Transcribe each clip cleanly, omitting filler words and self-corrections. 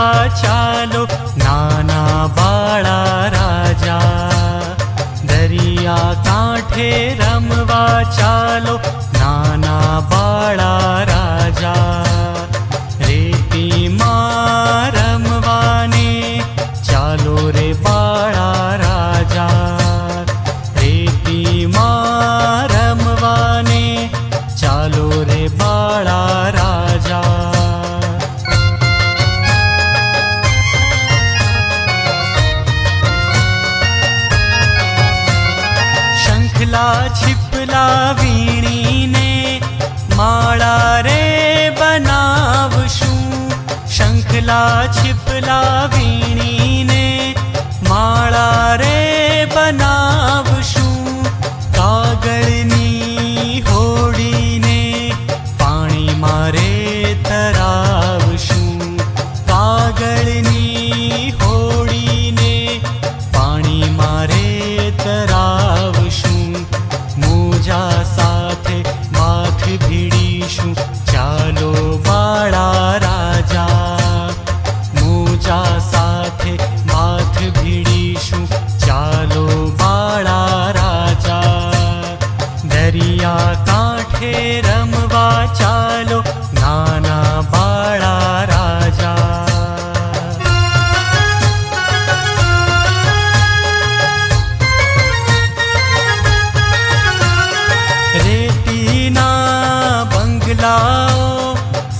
રમવા ચાલો નાના બાળા રાજા. દરિયા કાંઠે રમવા ચાલો નાના બાળા રાજા. રેતીમાં રમવાને ચાલો રે બાળા રાજા. રેતીમાં રમવાને ચાલો રે બાળા રાજા. શંખલા છીપલા વીણીને માળા રે બનાવશું. શંખલા છીપલા વીણીને માળા રે બનાવશું. કાગળની હોડીને પાણીમાં રે તરાવશું. કાગળની હોડીને પાણીમાં રે તરાવશું. મોજા સાથે માથ ભીડીશું ચાલો બાળા રાજા. મોજા સાથે માથ ભીડીશું ચાલો બાળા રાજા. દરિયા કાંઠે રમવા ચાલો નાના બાળા રાજા. રેતીના બંગલાઓ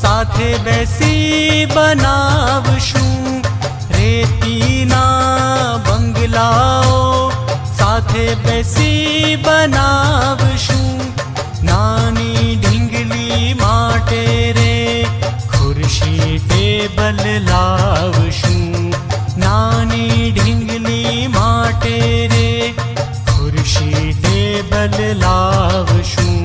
સાથે બેસી બનાવશું. રેતીના બંગલાઓ સાથે બેસી બનાવશું. નાની ઢીંગલી માટે રે ખુરશી ટેબલ લાવશું. નાની ઢીંગલી માટે રે ખુરશી ટેબલ લાવશું.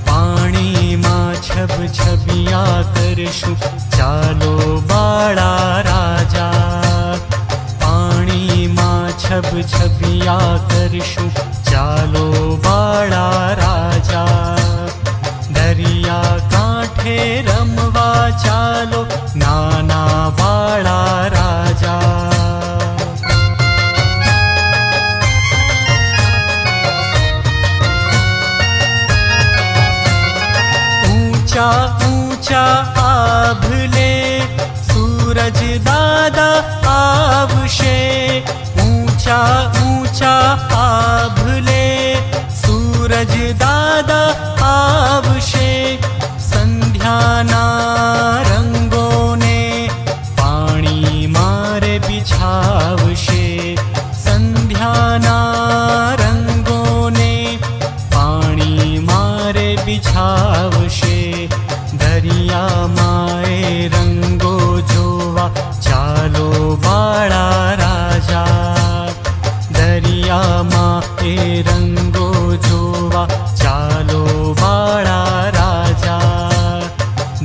પાણીમાં છબછબિયા કરશું ચાલો બાળા રાજા. પાણીમાં છબછબિયા કરશું ચાલો બાળા રાજા. દરિયા કાંઠે રમવા ચાલો નાના બાળા રાજા. ઊંચા ઊંચા આભલે સૂરજ દાદા આવશે. ઊંચા ઊંચા આભલે સૂરજ દાદા આવશે. સંધ્યાના રંગોને પાણીમાં રે બિછાવશે. સંધ્યાના રંગોને પાણીમાં રે બિછાવશે. દરિયામાં એ રંગો જોવા ચાલો બાળા રાજા. દરિયામાં એ રંગો જોવા ચાલો બાળા રાજા.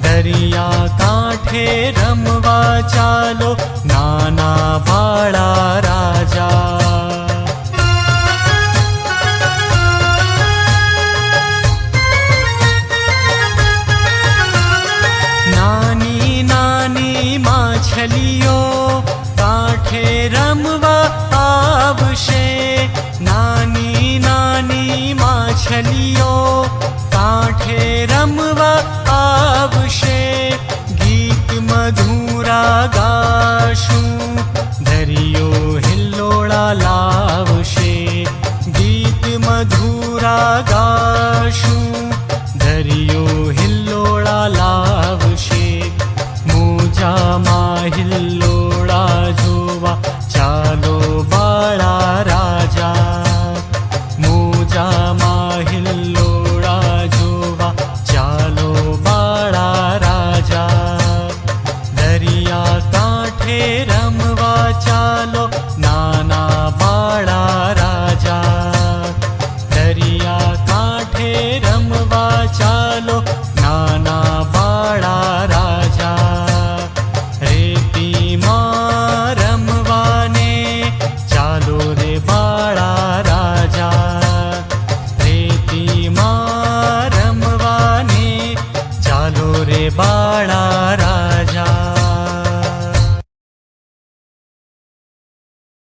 દરિયા કાંઠે રમવા ચાલો નાના બાળા રાજા. નાની નાની માછલીઓ કાંઠે રમવા આવશે. નાની નાની માછલીઓ કાંઠે રમવા આવશે. ગીત મધુરા ગાશું દરિયો હિલ્લોળા લાવશે. ગીત મધુરા ગાશું દરિયો હિલ્લોળા લાવશે. મોજામાં હિલ્લોળા જોવા ચાલો બાળા રાજા. મોજામાં હિલ્લોળા જોવા ચાલો બાળા રાજા. દરિયા કાંઠે રમવા ચાલો નાના બાળા રાજા. દરિયા કાંઠે રમવા ચાલો નાના બાળા રાજા. રેતીમાં રમવાને ચાલો રે બાળા રાજા. રેતીમાં રમવાને ચાલો રે બાળા